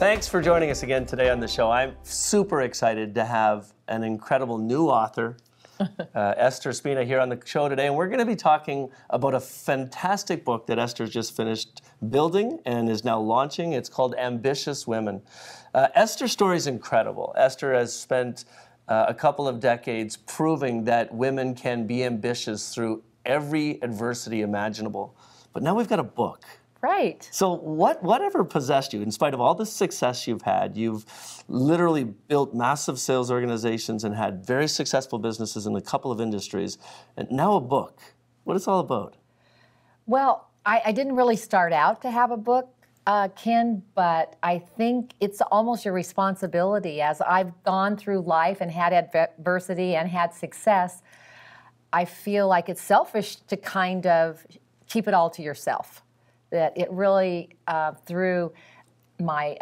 Thanks for joining us again today on the show. I'm super excited to have an incredible new author, Esther Spina, here on the show today. And we're going to be talking about a fantastic book that Esther's just finished building and is now launching. It's called Ambitious Women. Esther's story is incredible. Esther has spent a couple of decades proving that women can be ambitious through every adversity imaginable. But now we've got a book. Right. So whatever possessed you, in spite of all the success you've had, you've literally built massive sales organizations and had very successful businesses in a couple of industries, and now a book. What is it all about? Well, I didn't really start out to have a book, Ken, but I think it's almost your responsibility. As I've gone through life and had adversity and had success, I feel like it's selfish to kind of keep it all to yourself. That it really, through my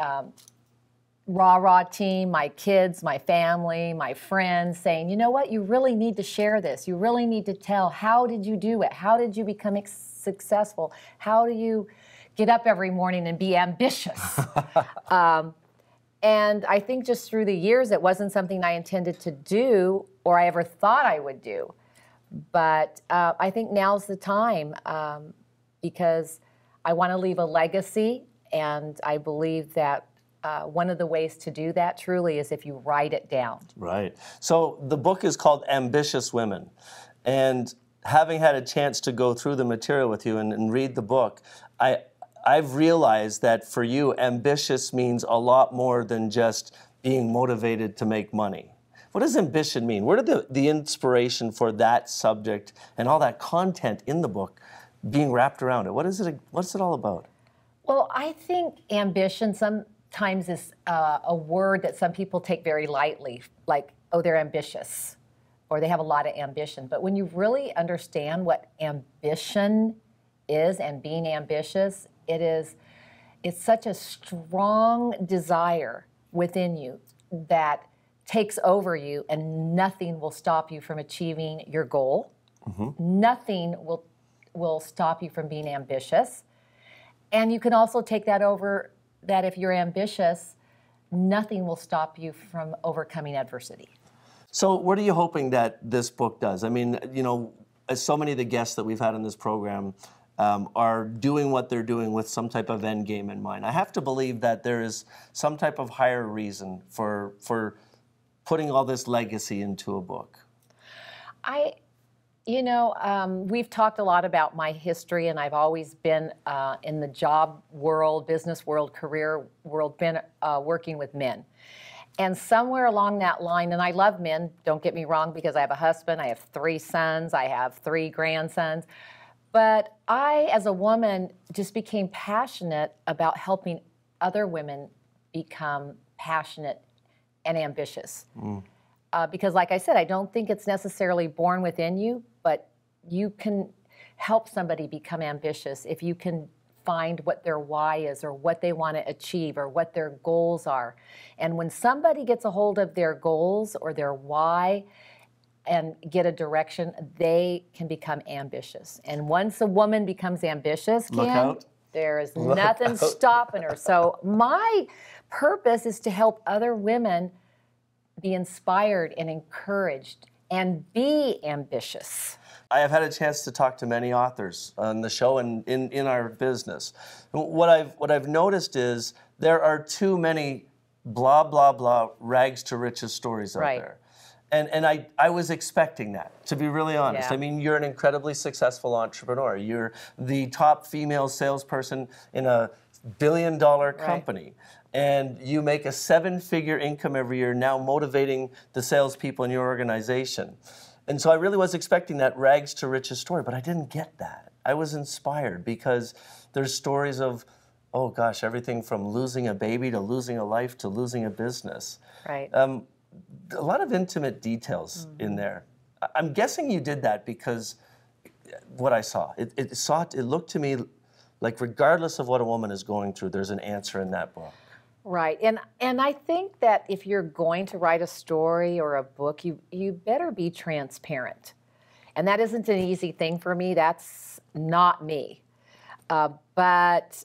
rah-rah team, my kids, my family, my friends, saying, you know what, you really need to share this. You really need to tell, how did you do it? How did you become successful? How do you get up every morning and be ambitious? And I think just through the years, it wasn't something I intended to do or I ever thought I would do. But I think now's the time because I want to leave a legacy, and I believe that one of the ways to do that truly is if you write it down. Right. So the book is called Ambitious Women, and having had a chance to go through the material with you and read the book, I've realized that for you, ambitious means a lot more than just being motivated to make money. What does ambition mean? Where did the inspiration for that subject and all that content in the book being wrapped around it? What's it all about? Well, I think ambition sometimes is a word that some people take very lightly, like, oh, they're ambitious, or they have a lot of ambition. But when you really understand what ambition is and being ambitious, it's such a strong desire within you that takes over you, and nothing will stop you from achieving your goal. Mm-hmm. Nothing will stop you from being ambitious. And you can also take that over, that if you're ambitious, nothing will stop you from overcoming adversity. So what are you hoping that this book does? I mean, you know, so many of the guests that we've had in this program are doing what they're doing with some type of end game in mind. I have to believe that there is some type of higher reason for putting all this legacy into a book. We've talked a lot about my history, and I've always been in the job world, business world, career world, been working with men. And somewhere along that line, and I love men, don't get me wrong, because I have a husband, I have 3 sons, I have 3 grandsons. But I, as a woman, just became passionate about helping other women become passionate and ambitious. Because like I said, I don't think it's necessarily born within you, but you can help somebody become ambitious if you can find what their why is, or what they want to achieve, or what their goals are. And when somebody gets a hold of their goals or their why and get a direction, they can become ambitious. And once a woman becomes ambitious, Ken, there is nothing stopping her. So my purpose is to help other women be inspired and encouraged and be ambitious. I have had a chance to talk to many authors on the show and in our business. What I've noticed is there are too many blah, blah, blah, rags to riches stories out there. And I was expecting that, to be really honest. Yeah. I mean, you're an incredibly successful entrepreneur. You're the top female salesperson in a billion-dollar company. Right. And you make a 7-figure income every year, now motivating the salespeople in your organization. And so I really was expecting that rags to riches story, but I didn't get that. I was inspired because there's stories of, oh gosh, everything from losing a baby to losing a life to losing a business. Right. A lot of intimate details in there. I'm guessing you did that because what I saw, it looked to me like regardless of what a woman is going through, there's an answer in that book. Right, and I think that if you're going to write a story or a book, you better be transparent. And that isn't an easy thing for me. That's not me. But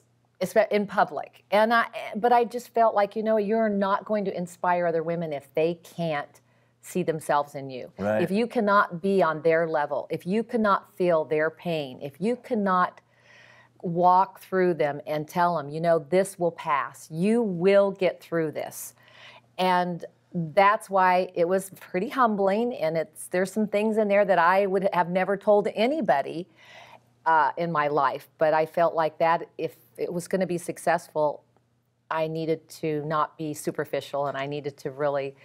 in public. But I just felt like, you're not going to inspire other women if they can't see themselves in you. Right. If you cannot be on their level, if you cannot feel their pain, if you cannot walk through them and tell them, this will pass. You will get through this. And that's why it was pretty humbling, and there's some things in there that I would have never told anybody in my life. But I felt like that if it was going to be successful, I needed to not be superficial, and I needed to really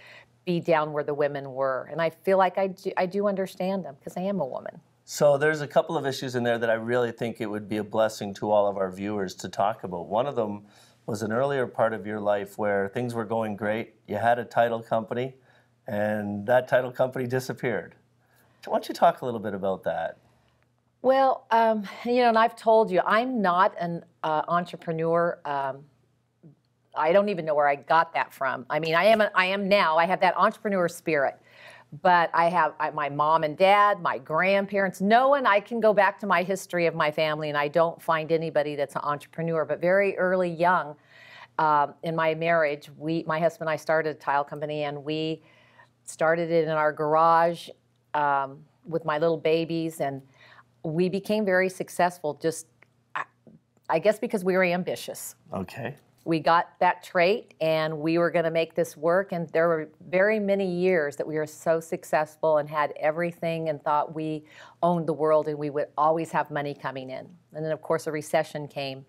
be down where the women were. And I feel like I do understand them because I am a woman. So there's a couple of issues in there that I really think it would be a blessing to all of our viewers to talk about. One of them was an earlier part of your life where things were going great. You had a title company, and that title company disappeared. Why don't you talk a little bit about that? Well, and I've told you, I'm not an entrepreneur. I don't even know where I got that from. I mean, I am now. I have that entrepreneur spirit. But I have my mom and dad, my grandparents. No one, I can go back to my history of my family, and I don't find anybody that's an entrepreneur. But very early, young, in my marriage, my husband and I started a tile company, and we started it in our garage with my little babies, and we became very successful. Just, I guess, because we were ambitious. Okay. We got that trait, and we were going to make this work. And there were very many years that we were so successful and had everything and thought we owned the world and we would always have money coming in. And then, of course, a recession came.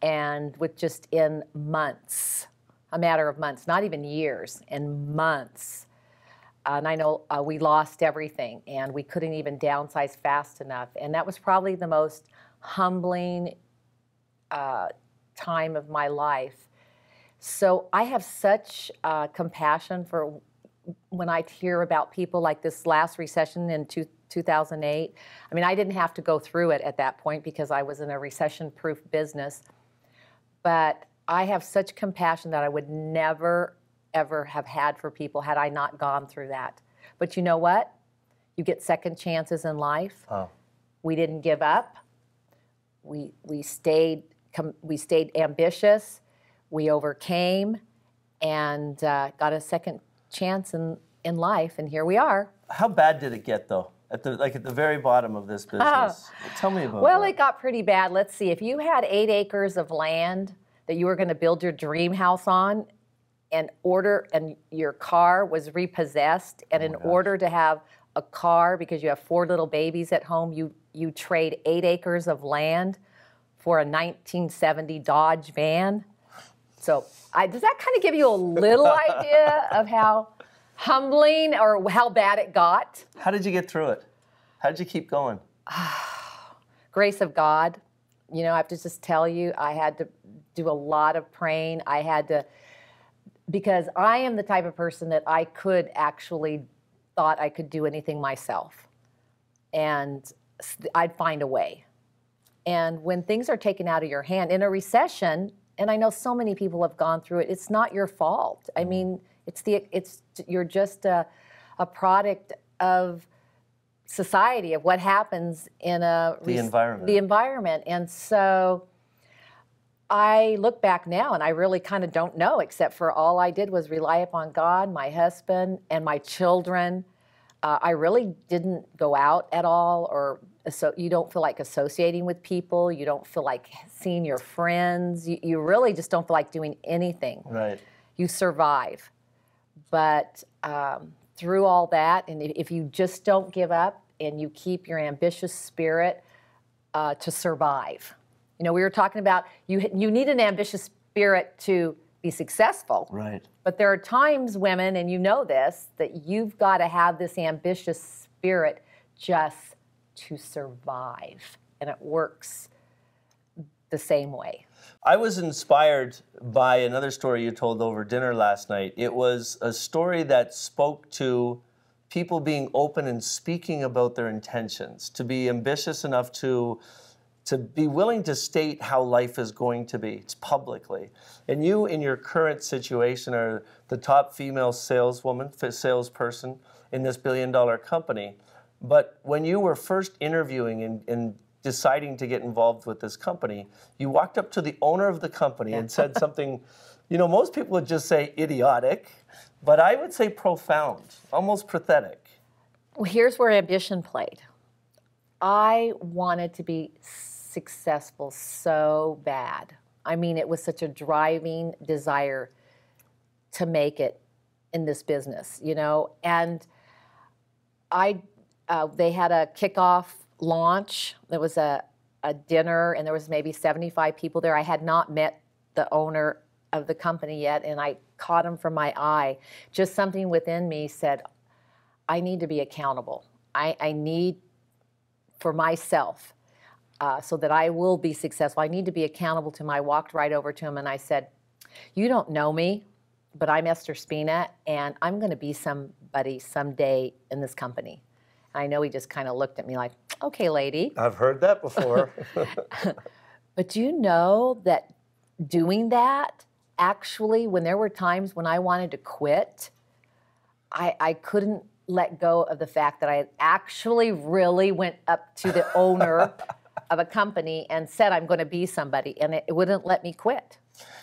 And with just in months, a matter of months, not even years, in months. And I know we lost everything, and we couldn't even downsize fast enough. And that was probably the most humbling time of my life. So I have such compassion for when I hear about people like this last recession in 2008. I mean, I didn't have to go through it at that point because I was in a recession-proof business. But I have such compassion that I would never, ever have had for people had I not gone through that. But you know what? You get second chances in life. Oh. We didn't give up. We stayed ambitious, we overcame, and got a second chance in life, and here we are. How bad did it get, though? At the very bottom of this business? Tell me about Well, that. it got pretty bad. Let's see. If you had 8 acres of land that you were going to build your dream house on, and your car was repossessed, and in order to have a car, because you have 4 little babies at home, you trade 8 acres of land for a 1970 Dodge van. So does that kind of give you a little idea of how humbling or how bad it got? How did you get through it? How did you keep going? Grace of God. I have to just tell you, I had to do a lot of praying. Because I am the type of person that I could actually thought I could do anything myself. And I'd find a way. And when things are taken out of your hand in a recession, and I know so many people have gone through it, it's not your fault. I mean, you're just a product of society, of what happens in the environment. The environment. And so I look back now and I really kind of don't know, except for all I did was rely upon God, my husband, and my children. I really didn't go out at all, so you don't feel like associating with people. You don't feel like seeing your friends. You really just don't feel like doing anything. Right. You survive. But through all that, and if you just don't give up and you keep your ambitious spirit to survive. We were talking about you need an ambitious spirit to be successful. Right. But there are times, women, and you know this, that you've got to have this ambitious spirit just to survive. And it works the same way. I was inspired by another story you told over dinner last night. It was a story that spoke to people being open and speaking about their intentions, to be ambitious enough to be willing to state how life is going to be publicly. And you, in your current situation, are the top female salesperson in this billion-dollar company. But when you were first interviewing and deciding to get involved with this company, you walked up to the owner of the company and said something, you know, most people would just say idiotic, but I would say profound, almost pathetic. Well, here's where ambition played. I wanted to be successful so bad. I mean, it was such a driving desire to make it in this business, you know, and they had a kickoff launch. There was a dinner, and there was maybe 75 people there. I had not met the owner of the company yet, and I caught him from my eye. Just something within me said, I need to be accountable. I need, for myself, so that I will be successful, I need to be accountable to him. I walked right over to him and I said, you don't know me, but I'm Esther Spina, and I'm going to be somebody someday in this company. And I know he just kind of looked at me like, okay, lady. I've heard that before. But do you know that doing that, actually, when there were times when I wanted to quit, I couldn't let go of the fact that I had actually really went up to the owner of a company and said, I'm going to be somebody, and it wouldn't let me quit.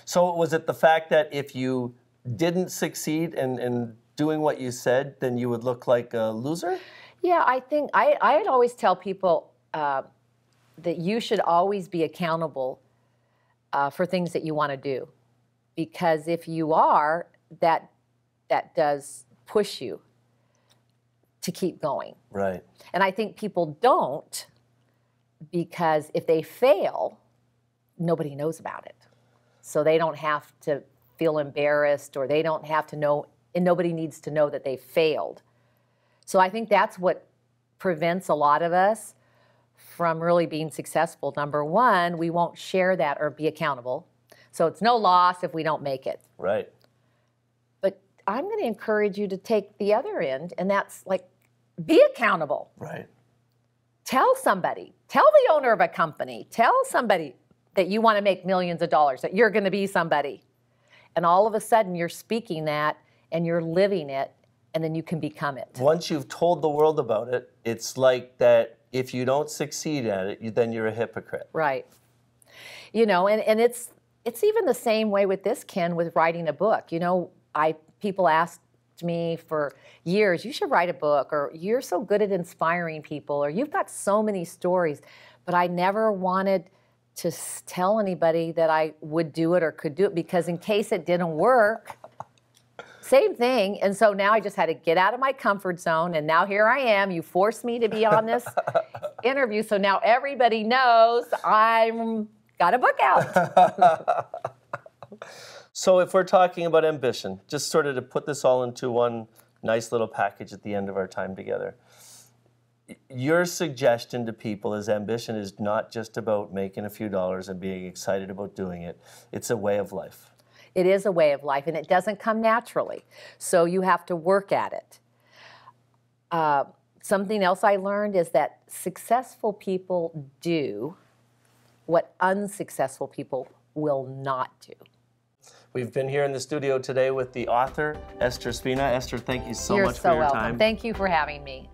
So was it the fact that if you didn't succeed in doing what you said, then you would look like a loser? Yeah, I think I'd always tell people that you should always be accountable for things that you want to do, because if you are, that does push you to keep going. Right. And I think people don't, because if they fail, nobody knows about it. So they don't have to feel embarrassed, or they don't have to know, and nobody needs to know that they failed. So I think that's what prevents a lot of us from really being successful. Number one, we won't share that or be accountable. So it's no loss if we don't make it. Right. But I'm going to encourage you to take the other end, and that's like, be accountable. Right. Tell somebody, tell the owner of a company, tell somebody that you want to make millions of dollars, that you're going to be somebody. And all of a sudden you're speaking that and you're living it, and then you can become it. Once you've told the world about it, it's like that if you don't succeed at it, then you're a hypocrite. Right. You know, and it's even the same way with this, Ken, with writing a book. You know, people asked me for years, you should write a book, or you're so good at inspiring people, or you've got so many stories. But I never wanted to tell anybody that I would do it or could do it, because in case it didn't work, same thing. And so now I just had to get out of my comfort zone, and now here I am. You forced me to be on this interview, so now everybody knows I'm got a book out. So if we're talking about ambition, just sort of to put this all into one nice little package at the end of our time together, your suggestion to people is ambition is not just about making a few dollars and being excited about doing it. It's a way of life. It is a way of life, and it doesn't come naturally. So you have to work at it. Something else I learned is that successful people do what unsuccessful people will not do. We've been here in the studio today with the author, Esther Spina. Esther, thank you so You're much so for your welcome. time. Thank you for having me.